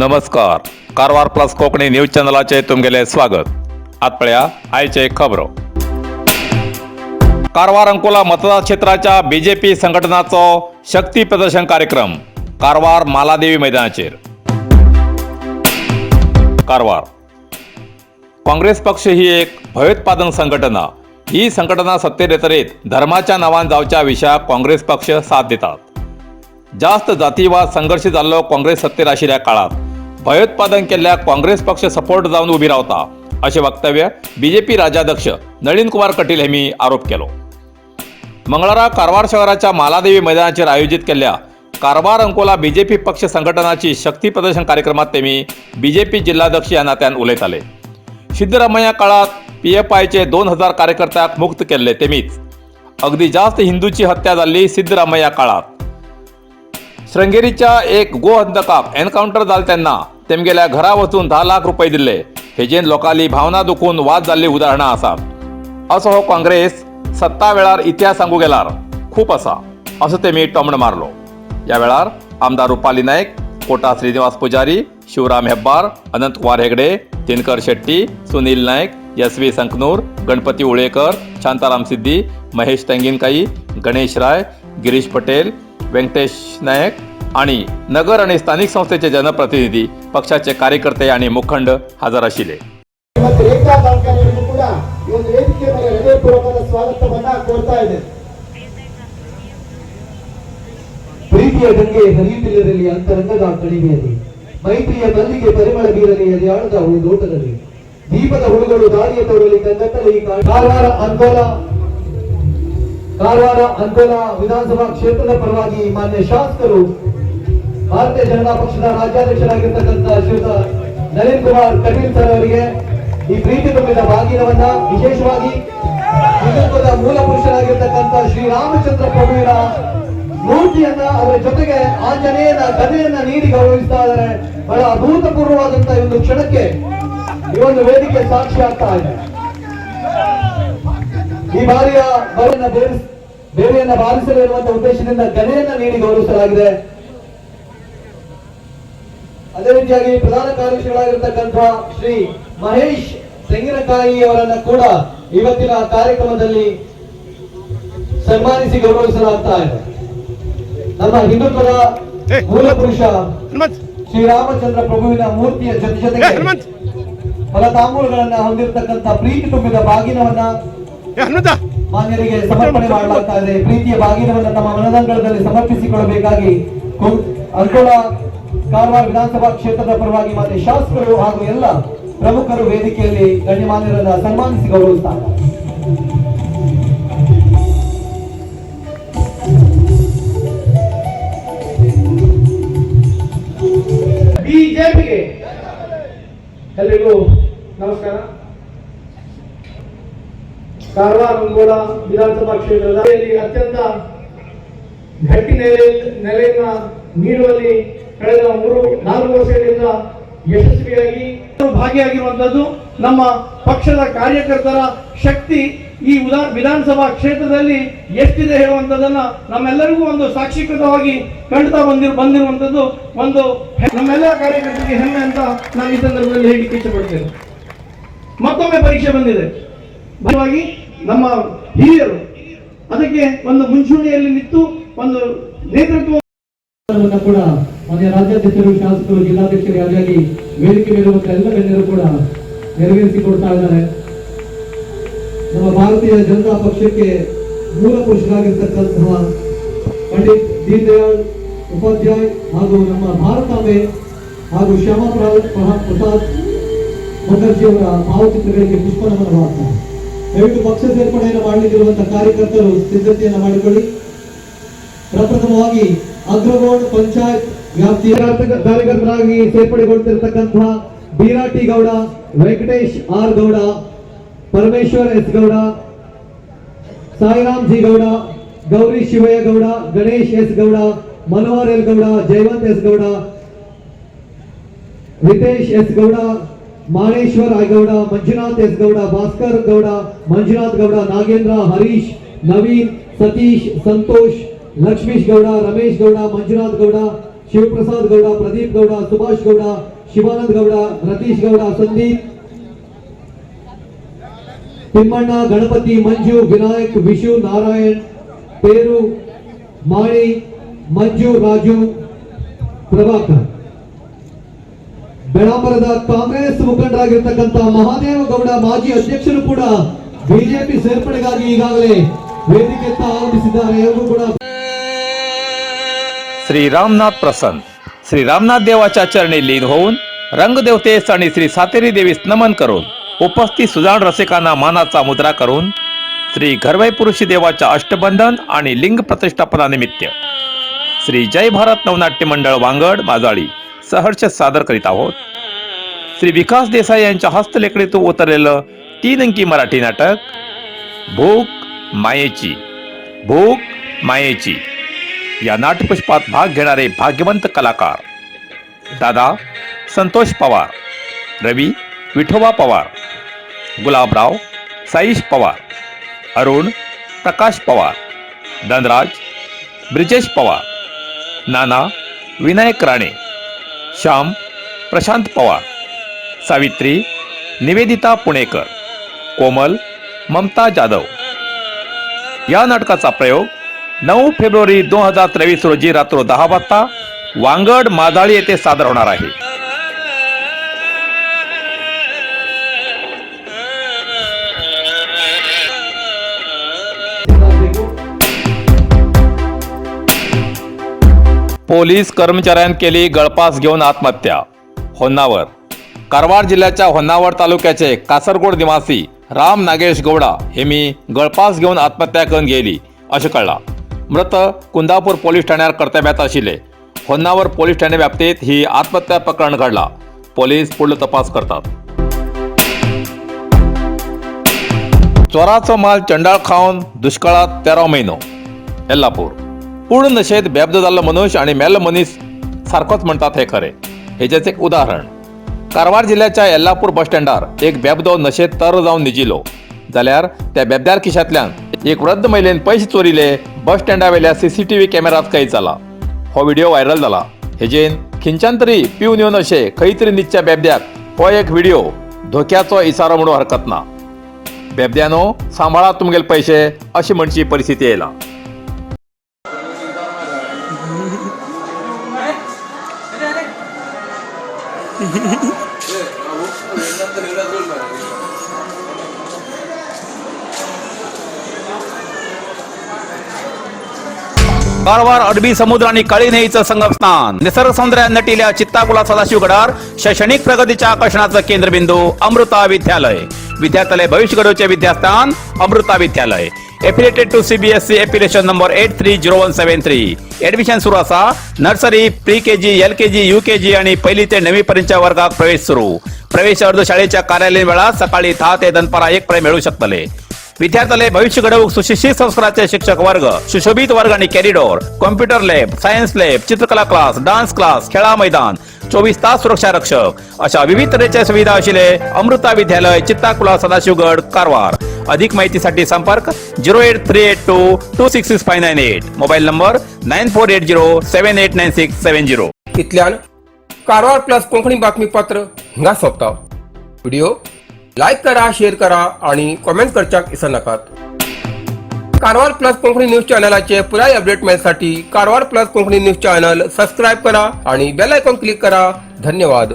नमस्कार. Karwar plus Konkani news चॅनलाचे तुमगेले स्वागत. आतपळ्या आयचे खबरो. कारवार अंकोला मतदार क्षेत्राच्या बीजेपी संघटनाचो शक्ती प्रदर्शन कार्यक्रम कारवार मालादेवी मैदानाचेर. कारवार काँग्रेस पक्ष ही एक भयोत्पादन संघटना. ही संघटना सत्तेर येतरेत धर्माच्या नावान जावच्या विशयाक काँग्रेस पक्ष साथ देतात. जास्त जातीवाद संघर्ष जाल्लो काँग्रेस सत्तेर आशिल्ल्या काळात भयोत्पादन केल्ल्या काँग्रेस पक्ष सपोर्ट जावन उबी रावता असे वक्तव्य बीजेपी राज्याध्यक्ष नळीन कुमार कटील हेमी आरोप केलो. मंगळारा कारवार शहराच्या मालादेवी मैदानाचेर आयोजित केल्ल्या कारवार अंकोला बीजेपी पक्ष संघटनाची शक्ती प्रदर्शन कार्यक्रमात तेमी बीजेपी जिल्हाध्यक्ष या नात्यान उलयताले. सिद्धरामय्या काळात पीएफआयचे 2000 कार्यकर्त्यांक मुक्त केल्ले तेमीच अगदी जास्त हिंदूची हत्या जाल्ली सिद्धरामय्या काळात. श्रृंगेरीच्या एक गोहंतकाक एनकाउंटर जाल तेन्ना तेमगेल्या घरा वचून 10 लाख रुपये दिल्ले. हेजेन लोकांली भावना दुखून वाद जाल्ली उदाहरणां आसात. असो हो काँग्रेस सत्ता वेळार इतिहास सांगू गेल्यार खूप आसा असो तेमी टोमण मारलो. या वेळार आमदार रुपाली नायक, कोटा श्रीनिवास पुजारी, शिवराम हेब्बार, अनंत कुमार हेगडे, दिनकर शेट्टी, सुनील नायक, एसवी संकनूर, गणपती उळेकर, शांताराम सिद्दी, महेश तेंगिनकाई, गणेश राय, गिरीश पटेल, व्यंकटेश नायक आणि नगर आणि स्थानिक संस्थेचे जनप्रतिनिधी, पक्षाचे कार्यकर्ते आणि मुखंड हजर आशिल्ले. ಪ್ರೀತಿಯ ಗಂಗೆ ಹರಿಯುತ್ತಿರಲಿ ಅಂತರಂಗದ ಕಣಿವೆಯಲ್ಲಿ, ಮೈತ್ರಿಯ ಮಲ್ಲಿಗೆ ಪರಿಮಳ ಬೀರಲಿ ಎದೆಯಾಳದ ಹೂದೋಟದಲ್ಲಿ, ದೀಪದ ಹುಳುಗಳು ದಾರಿಯ ತೋರಲಿ ಕಂಗಟ್ಟಲಿ. कारवार अंकोला विधानसभा क्षेत्ರದ ಪರವಾಗಿ ಮಾನ್ಯ ಶಾಸಕರು, ಭಾರತೀಯ ಜನತಾ ಪಕ್ಷದ ರಾಜ್ಯಾಧ್ಯಕ್ಷರಾಗಿರ್ತಕ್ಕಂಥ ಶ್ರೀಯುತ ನಳಿನ್ ಕುಮಾರ್ ಕಟೀಲ್ ಸರ್ ಅವರಿಗೆ ಈ ಪ್ರೀತಿ ತುಂಬಿದ ಬಾಗಿನವನ್ನ, ವಿಶೇಷವಾಗಿ ಹಿಂದುತ್ವದ ಮೂಲ ಪುರುಷರಾಗಿರ್ತಕ್ಕಂಥ ಶ್ರೀರಾಮಚಂದ್ರ ಪ್ರಭುವಿನ ಮೂರ್ತಿಯನ್ನ, ಅದರ ಜೊತೆಗೆ ಆಂಜನೇಯನ ಗದೆಯನ್ನ ನೀಡಿ ಗೌರವಿಸ್ತಾ ಇದ್ದಾರೆ. ಬಹಳ ಅಭೂತಪೂರ್ವವಾದಂತಹ ಒಂದು ಕ್ಷಣಕ್ಕೆ ಈ ಒಂದು ವೇದಿಕೆ ಸಾಕ್ಷಿ ಆಗ್ತಾ ಇದೆ. ಈ ಬಾರಿಯ ಬೇರೆಯನ್ನ ಬಾರಿಸಲು ಇರುವಂತಹ ಉದ್ದೇಶದಿಂದ ಗದೆಯನ್ನ ನೀಡಿ ಗೌರವಿಸಲಾಗಿದೆ. ಅದೇ ರೀತಿಯಾಗಿ ಪ್ರಧಾನ ಕಾರ್ಯದರ್ಶಿಗಳಾಗಿರ್ತಕ್ಕಂಥ ಶ್ರೀ ಮಹೇಶ್ ತೆಂಗಿನಕಾಯಿ ಅವರನ್ನ ಕೂಡ ಇವತ್ತಿನ ಕಾರ್ಯಕ್ರಮದಲ್ಲಿ ಸನ್ಮಾನಿಸಿ ಗೌರವಿಸಲಾಗ್ತಾ ಇದೆ. ನಮ್ಮ ಹಿಂದುತ್ವದ ಮೂಲ ಪುರುಷ ಶ್ರೀರಾಮಚಂದ್ರ ಪ್ರಭುವಿನ ಮೂರ್ತಿಯ ಜೊತೆಗೆ ಫಲ ತಾಂಬೂಲಗಳನ್ನ ಹೊಂದಿರತಕ್ಕಂಥ ಪ್ರೀತಿ ತುಂಬಿದ ಬಾಗಿನವನ್ನ ಮಾನ್ಯರಿಗೆ ಸಮರ್ಪಣೆ ಮಾಡಲಾಗ್ತಾ ಇದೆ. ಪ್ರೀತಿಯ ಬಾಗಿನವನ್ನ ತಮ್ಮ ಮನದಂಗಳದಲ್ಲಿ ಸಮರ್ಪಿಸಿಕೊಳ್ಳಬೇಕಾಗಿ ಅಂಕೋಲಾ ಕಾರವಾರ ವಿಧಾನಸಭಾ ಕ್ಷೇತ್ರದ ಪರವಾಗಿ ಮಾನ್ಯ ಶಾಸಕರು ಹಾಗೂ ಎಲ್ಲ ಪ್ರಮುಖರು ವೇದಿಕೆಯಲ್ಲಿ ಗಣ್ಯಮಾನ್ಯರನ್ನ ಸನ್ಮಾನಿಸಿ ಗೌರವಿಸ್ತಾರೆ. ಬಿಜೆಪಿಗೆ ಎಲ್ಲರಿಗೂ ನಮಸ್ಕಾರ. कारवार अंकोला विधानसभा क्षेत्रದಲ್ಲಿ ಅತ್ಯಂತ ಗಟ್ಟಿ ನೆಲೆಯನ್ನ ನೀಡುವಲ್ಲಿ ಕಳೆದ 4 ವರ್ಷಗಳಿಂದ ಯಶಸ್ವಿಯಾಗಿ ಭಾಗಿಯಾಗಿರುವಂತದ್ದು ನಮ್ಮ ಪಕ್ಷದ ಕಾರ್ಯಕರ್ತರ ಶಕ್ತಿ ಈ ವಿಧಾನಸಭಾ ಕ್ಷೇತ್ರದಲ್ಲಿ ಎಷ್ಟಿದೆ ಹೇಳುವಂತದನ್ನ ನಮ್ಮೆಲ್ಲರಿಗೂ ಒಂದು ಸಾಕ್ಷೀಕೃತವಾಗಿ ಕಂಡುತ್ತಾ ಬಂದಿರುವಂತದ್ದು ಒಂದು ನಮ್ಮೆಲ್ಲ ಕಾರ್ಯಕರ್ತರಿಗೆ ಹೆಮ್ಮೆ ಅಂತ ನಾನು ಈ ಸಂದರ್ಭದಲ್ಲಿ ಹೇಳಿಕ್ಕೆ ಇಷ್ಟಪಡ್ತೇನೆ. ಮತ್ತೊಮ್ಮೆ ಪರೀಕ್ಷೆ ಬಂದಿದೆ. ನಮ್ಮ ಹಿರಿಯರು ಅದಕ್ಕೆ ಒಂದು ಮುಂಚೂಣಿಯಲ್ಲಿ ನಿಂತು ಒಂದು ನೇತೃತ್ವ ಕೂಡ ಮಾನ್ಯ ರಾಜ್ಯಾಧ್ಯಕ್ಷರು, ಶಾಸಕರು, ಜಿಲ್ಲಾಧ್ಯಕ್ಷರು ಹಾಗಾಗಿ ವೇದಿಕೆ ಮೇಲಿರುವಂತಹ ಎಲ್ಲ ಗಣ್ಯರು ಕೂಡ ನೆರವೇರಿಸಿಕೊಡ್ತಾ ಇದ್ದಾರೆ. ನಮ್ಮ ಭಾರತೀಯ ಜನತಾ ಪಕ್ಷಕ್ಕೆ ಮೂಲ ಪುರುಷರಾಗಿರ್ತಕ್ಕಂತಹ ಪಂಡಿತ್ ದೀನ್ ದಯಾಳ್ ಉಪಾಧ್ಯಾಯ್ ಹಾಗೂ ನಮ್ಮ ಭಾರತಾಂಬೆ ಹಾಗೂ ಶ್ಯಾಮಾ ಪ್ರಸಾದ್ ಮುಖರ್ಜಿ ಅವರ ಭಾವಚಿತ್ರಗಳಿಗೆ ಪುಷ್ಪನಮನ ಮಾಡ್ತಾರೆ. ದಯವಿಟ್ಟು ಪಕ್ಷ ಸೇರ್ಪಡೆಯನ್ನು ಮಾಡಲಿಕ್ಕಿರುವಂತಹ ಕಾರ್ಯಕರ್ತರು ಸಿದ್ಧತೆಯನ್ನು ಮಾಡಿಕೊಳ್ಳಿ. ಪ್ರಪ್ರಥಮವಾಗಿ ಅಗ್ರಗೋಡ್ ಪಂಚಾಯತ್ ವ್ಯಾಪ್ತಿಯ ಕಾರ್ಯಕರ್ತರಾಗಿ ಸೇರ್ಪಡೆಗೊಳ್ತಿರತಕ್ಕಂತಹ ಬೀರಾಟಿ Gowda, Venkatesh R Gowda, Parameshwar S Gowda, Sairam G Gowda, Gauri Shivaiah Gowda, Ganesh S Gowda, Manohar L Gowda, Jayavant S Gowda, Hitesh S Gowda, ಮಾಣೇಶ್ವರ್ ಐಗೌಡ, Manjunath S Gowda, Bhaskar Gowda, Manjunath Gowda, Nagendra, Harish, Naveen, Satish, Santosh, Lakshmish Gowda, Ramesh Gowda, Manjunath Gowda, Shivprasad Gowda, Pradeep Gowda, Subhash Gowda, Shivanand Gowda, Ratheesh Gowda, Sandeep, तिम्मण्ण, Ganpati, Manju, Vinayak, Vishu, Narayan, पेरू, माणी, मंजू, राजू, प्रभाकर. ಬೆಳಾಪುರದ ಕಾಂಗ್ರೆಸ್ ಮುಖಂಡರಾಗಿರ್ತಕ್ಕಂಥ ಮಹಾದೇವ ಗೌಡ ಮಾಜಿ ಅಧ್ಯಕ್ಷರು ಕೂಡ ಬಿಜೆಪಿ ಸೇರ್ಪಡೆಗಾಗಿ ಈಗಾಗಲೇ ವೇದಿಕೆಯತ್ತ ಆಗಮಿಸಿದ್ದಾರೆ. ಅವರು ಕೂಡ श्री रामनाथ प्रसन्न श्री रामनाथ देवाच्या चरणी लीन होऊन रंगदेवतेस आणि श्री सातेरी देवीस नमन करून उपस्थित सुजाण रसिकांना मानाचा मुद्रा करून श्री घरवाई पुरुषी देवाच्या अष्टबंधन आणि लिंग प्रतिष्ठापनानिमित्त श्री जय भारत नवनाट्य मंडळ वांगड माजाळी सहर्ष सादर करीत आहोत. श्री विकास देसाई यांच्या हस्तलेखणीतून उतरलेलं 3 अंकी मराठी नाटक भूक मायेची या नाट्यपुष्पात भाग घेणारे भाग्यवंत कलाकार दादा संतोष पवार, रवी विठोबा पवार, गुलाबराव साईश पवार, अरुण प्रकाश पवार, धनराज ब्रिजेश पवार, नाना विनायक राणे, श्याम प्रशांत पवार, सावित्री निवेदिता पुणेकर, कोमल ममता जाधव. या नाटकाचा प्रयोग 9 फेब्रुवारी 2023 रोजी रात्र 10 वाजता वांगड माजाळी येथे सादर होणार आहे. पोलीस कर्मचाऱ्यांनी केली गळफास घेऊन आत्महत्या. होन्नावर कारवार जिल्ह्याच्या होन्नावर तालुक्याचे कासरगोड निवासी राम नागेश गौडा हे मी गळफास घेऊन आत्महत्या करून गेली असे कळला. मृत कुंदापूर पोलीस ठाण्यावर कर्तव्यात आशिल्ले. होन्नावर पोलीस ठाणे व्याप्तीत ही आत्महत्या प्रकरण घडला. पोलीस पुढील तपास करतात. चोराचो माल चंडाळ खाऊन दुष्काळात 13 महिनो. यल्लापूर पूर्ण नशेत बेब्द जाल्लो मनुष्य आणि मेल्लो मनीस सारखोच म्हणतात हे खरे. हेचेच एक उदाहरण. कारवार जिल्ह्याच्या यल्लापूर बस स्टँडार एक बेब्दो नशेत तर जावन निजिलो जाल्यार त्या बेब्द्यार खिशांतल्यान एक वृद्ध महिलेन पैसे चोरिले बस स्टँडा वेल्या CCTV कॅमेरात कैद जाला. हो व्हिडिओ व्हायरल जाला. हेजेन खिंच्यान तरी पिवन येवन अशें खंय तरी न्हिदच्या बेब्द्याक हो एक व्हिडिओ धोक्याचो इशारो म्हणून हरकत ना. बेब्द्यानो सांबाळा तुमगेले पैसे अशी म्हणची परिस्थिती येयला. कारवार अरबी समुद्र आणि काळी नदीचं संगम स्नान. निसर्ग सौंदर्यात नटिल्या चित्ताकुला सदाशिवगडार शैक्षणिक प्रगतीच्या आकर्षणाचं केंद्रबिंदू अमृता विद्यालय. विद्यार्थ्यालय भविष्य घडवचे विद्यास्थान Amrita Vidyalaya. Affiliated to CBSE application number 830173. Admission सुरू असा. Nursery, pre KG, LKG, UKG आणि 1ली ते 9वी पर्यंतच्या वर्गात प्रवेश सुरू. प्रवेश अर्ज शाळेच्या कार्यालयीन वेळा सकाळी 10 ते दनपारा 1 पर्यंत मिळू शकतले. विद्यार्थ्यालय भविष्य घडवूक सुशिक्षित संस्काराचे शिक्षक वर्ग, सुशोभित वर्ग आणि corridor, computer lab, science lab, चित्रकला क्लास, डान्स क्लास, खेळा मैदान, 24 तास सुरक्षा रक्षक अशा विविध तऱ्हेच्या सुविधा असलेले अमृता विद्यालय चित्ताकुला सदाशिवगड कारवार. अधिक माहितीसाठी संपर्क 08382266598. Mobile number 9480789670. इतल्यान कारवार प्लस कोंकणी बातमीपत्र हिंगा सोंपता. व्हिडिओ लाईक करा, शेअर करा आणि कॉमेंट करच्याक विसरू नकात. कारवार प्लस कोंकणी न्यूज चॅनलाचे पुराय अपडेट मिळण्यासाठी Karwar plus Konkani news channel subscribe करा आणि बेल आयकॉन क्लिक करा. धन्यवाद.